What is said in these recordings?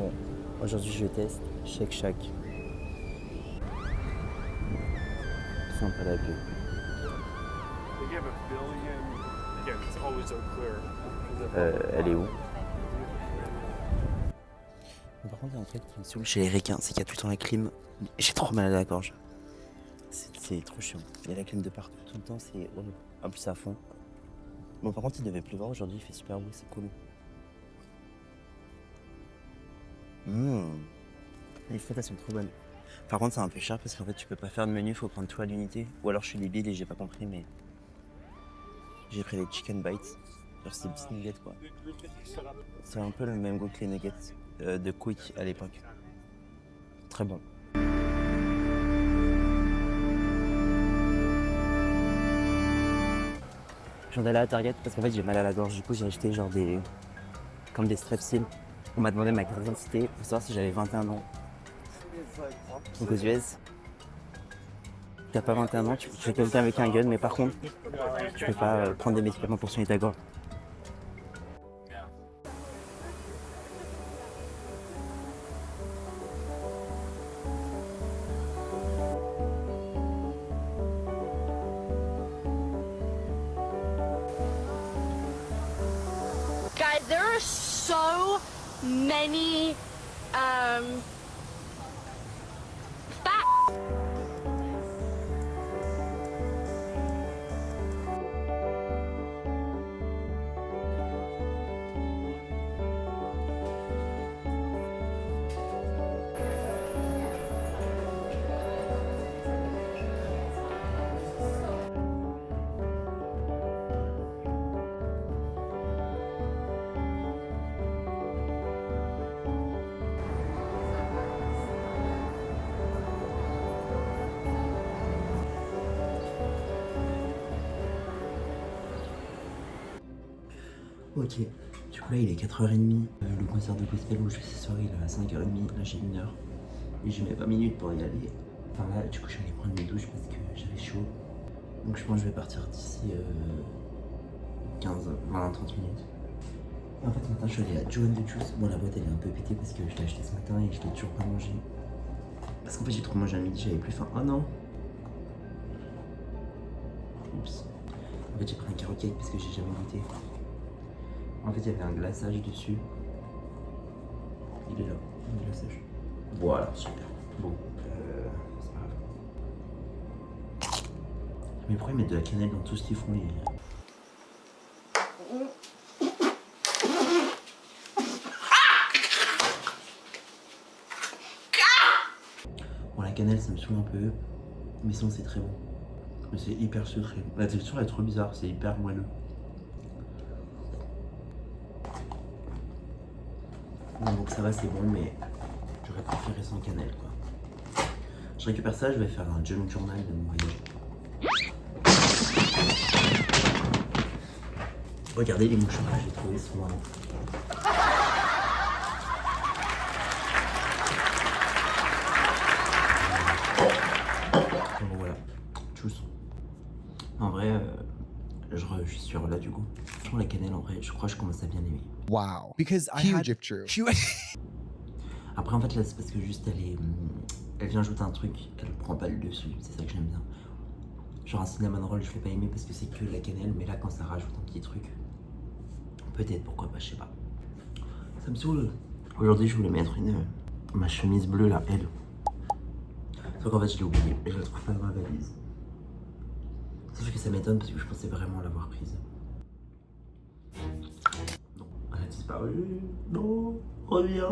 Bon, aujourd'hui je teste Shake Shack. Sympa la vue. Elle est où? Par contre, il y a un truc qui me saoule chez les requins, c'est qu'il y a tout le temps la clim. J'ai trop mal à la gorge. C'est trop chiant. Il y a la clim de partout, tout le temps, c'est horrible. En plus, c'est à fond. Bon, par contre, il devait pleuvoir aujourd'hui, il fait super beau, c'est cool. Les frites, elles sont trop bonnes. Par contre, c'est un peu cher parce qu'en fait, tu peux pas faire de menu, faut prendre tout à l'unité. Ou alors, je suis débile et j'ai pas compris, mais j'ai pris les chicken bites. Genre, c'est des petites nuggets, quoi. C'est un peu le même goût que les nuggets de Quick à l'époque. Très bon. Je viens d'aller à Target parce qu'en fait, j'ai mal à la gorge. Du coup, j'ai acheté genre comme des Strepsil. On m'a demandé ma carte d'identité pour savoir si j'avais 21 ans. Donc aux US, t'as pas 21 ans, tu fais quelqu'un avec un gun, mais par contre, tu peux pas prendre des médicaments pour soigner ta gorge. Guys, there are so many facts. Ok, du coup là il est 4h30, le concert de gospel où je fais ce soir il est à 5h30, là j'ai 1h et je mets 20 minutes pour y aller. Enfin là du coup je suis allé prendre mes douches parce que j'avais chaud. Donc je pense que je vais partir d'ici 15, 20, 30 minutes. En fait ce matin je suis allé à Joe & the Juice. Bon la boîte elle est un peu pétée parce que je l'ai acheté ce matin et je l'ai toujours pas mangé. Parce qu'en fait j'ai trop mangé à midi, j'avais plus faim. Oh non. Oups. En fait j'ai pris un carrot cake parce que j'ai jamais goûté. En fait, il y avait un glaçage dessus. Il est là, un glaçage. Voilà, super. Bon, c'est pas grave. Mais pourquoi ils mettent de la cannelle dans tout ce qu'ils font Bon, la cannelle, ça me saoule un peu. Mais sinon, c'est très bon. Mais c'est hyper sucré. La texture est trop bizarre, c'est hyper moelleux. Donc ça va, c'est bon, mais j'aurais préféré sans cannelle, quoi. Je récupère ça, je vais faire un junk journal de mon voyage. Regardez les mouchoirs que j'ai trouvés ce mois. Bon voilà, tchuss. En vrai, je suis là du coup. Franchement la cannelle, en vrai, je crois que je commence à bien aimer. Wow. Because huge if true. Après en fait là c'est parce que juste elle vient ajouter un truc, elle prend pas le dessus, c'est ça que j'aime bien. Genre un cinnamon roll je vais pas aimer parce que c'est que de la cannelle, mais là quand ça rajoute un petit truc, peut-être pourquoi pas, je sais pas. Ça me saoule. Aujourd'hui je voulais mettre ma chemise bleue là, elle. Sauf qu'en fait je l'ai oubliée et je la trouve pas dans ma valise. Sauf que ça m'étonne parce que je pensais vraiment l'avoir prise. Non, elle a disparu. Non, reviens.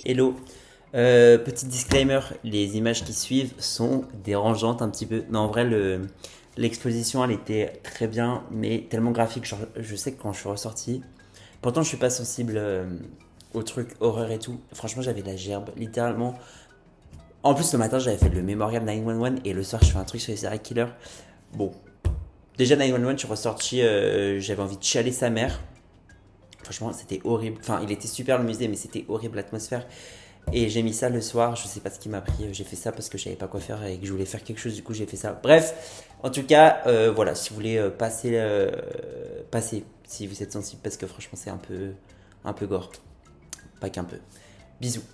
Hello, petit disclaimer, les images qui suivent sont dérangeantes un petit peu. Non, en vrai, l'exposition, elle était très bien, mais tellement graphique. Genre, je sais que quand je suis ressorti, pourtant je suis pas sensible aux trucs horreur et tout. Franchement, j'avais la gerbe, littéralement. En plus, le matin, j'avais fait le Memorial 911 et le soir, je fais un truc sur les serial killers. Bon, déjà 911, je suis ressorti, j'avais envie de chialer sa mère. Franchement, c'était horrible. Enfin, il était super le musée, mais c'était horrible l'atmosphère. Et j'ai mis ça le soir. Je sais pas ce qui m'a pris. J'ai fait ça parce que je savais pas quoi faire et que je voulais faire quelque chose. Du coup, j'ai fait ça. Bref, en tout cas, voilà. Si vous voulez passer, si vous êtes sensible, parce que franchement, c'est un peu gore. Pas qu'un peu. Bisous.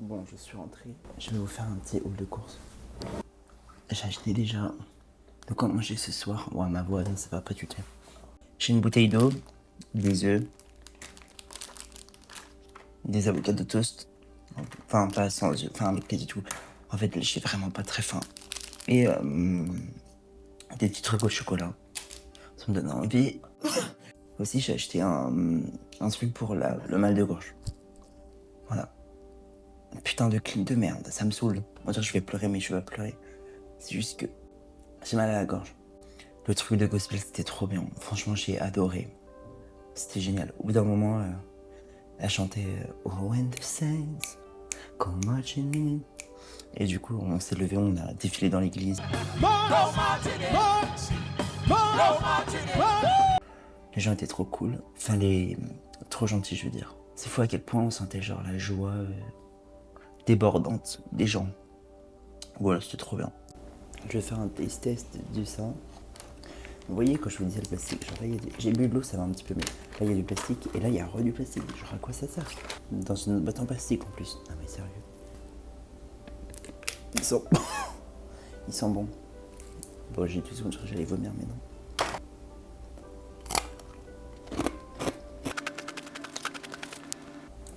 Bon, je suis rentré. Je vais vous faire un petit haul de course. J'ai acheté déjà de quoi manger ce soir. Ouais, ma voix, ça va pas du tout. J'ai une bouteille d'eau, des œufs, des avocats de toast. Enfin, pas sans œufs, enfin avec des tout. En fait, j'ai vraiment pas très faim. Et des petits trucs au chocolat. Ça me donne envie. Aussi, j'ai acheté un truc pour le mal de gorge. Voilà. Putain de clim de merde, ça me saoule. Moi, je vais pleurer, mais je vais pas pleurer. C'est juste que j'ai mal à la gorge. Le truc de gospel, c'était trop bien. Franchement, j'ai adoré. C'était génial. Au bout d'un moment, elle chantait Oh, when the saints come marching in. Et du coup, on s'est levé, on a défilé dans l'église. Les gens étaient trop cool. Enfin, trop gentils, je veux dire. C'est fou à quel point on sentait genre la joie débordante des gens. Voilà, c'était trop bien. Je vais faire un taste test de ça. Vous voyez, quand je vous disais le plastique, genre là, j'ai bu de l'eau, ça va un petit peu mieux. Là, il y a du plastique, et là, il y a du plastique. Genre, à quoi ça sert? Dans une boîte en plastique, en plus. Non, mais sérieux. Ils sont... Ils sont bons. Bon, j'ai tout souvent que j'allais vomir, mais non.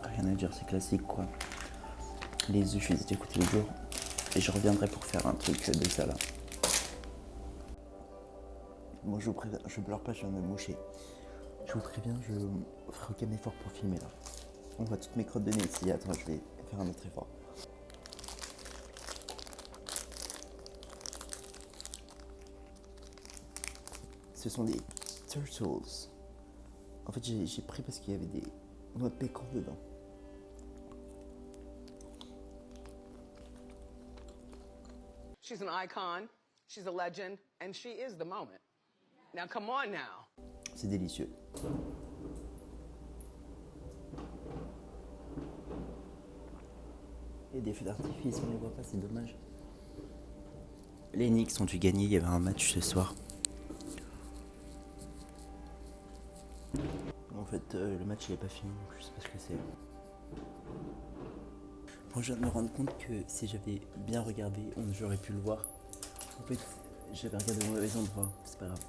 Rien à dire, c'est classique, quoi. Les œufs, je les ai déjà goûtés le jour. Et je reviendrai pour faire un truc de ça, là. Moi, je vous préviens, je pleure pas, je viens de me moucher. Je vous préviens, je ferai aucun effort pour filmer, là. On voit toutes mes crottes de nez ici. Attends, je vais faire un autre effort. Ce sont des turtles. En fait, j'ai pris parce qu'il y avait des noix de pécan dedans. She's an icon, she's a legend, and she is the moment. Now, come on now. C'est délicieux. Il y a des feux d'artifice, on les voit pas, c'est dommage. Les Knicks ont dû gagner, il y avait un match ce soir. En fait, le match il est pas fini, donc je sais pas ce que c'est. Bon, je viens de me rendre compte que si j'avais bien regardé, j'aurais pu le voir. En fait, j'avais regardé au mauvais endroit, c'est pas grave.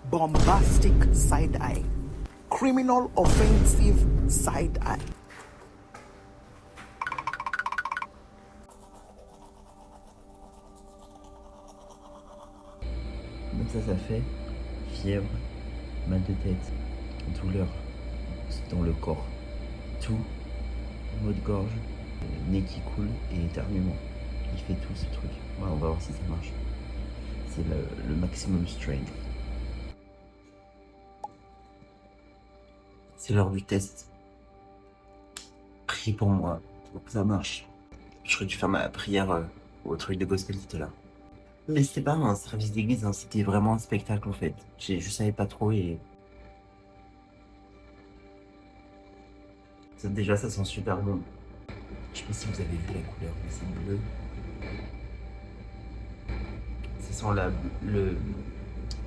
Bombastic side eye. Criminal offensive side eye. Donc ça fait fièvre, mal de tête, douleur dans le corps, tout, maux de gorge, nez qui coule et éternuement. Il fait tout ce truc. Ouais, on va voir si ça marche. C'est le maximum strength. C'est l'heure du test. Prie pour moi, pour que ça marche. J'aurais dû faire ma prière au truc de gospel tout à l'heure. Mais c'était pas un service d'église, hein, c'était vraiment un spectacle en fait. Je savais pas trop et... Déjà ça sent super bon. Je sais pas si vous avez vu la couleur, mais c'est bleu. Ça sent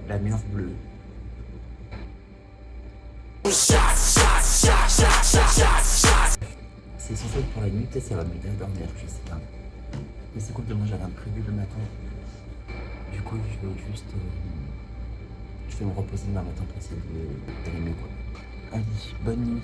la mûre bleue. C'est censé être pour la nuit, peut-être ça va m'aider à dormir, je sais pas. Mais c'est cool de manger un prévu le matin. Du coup, je vais juste... je vais me reposer demain matin pour essayer d'aller mieux, quoi. Allez, bonne nuit.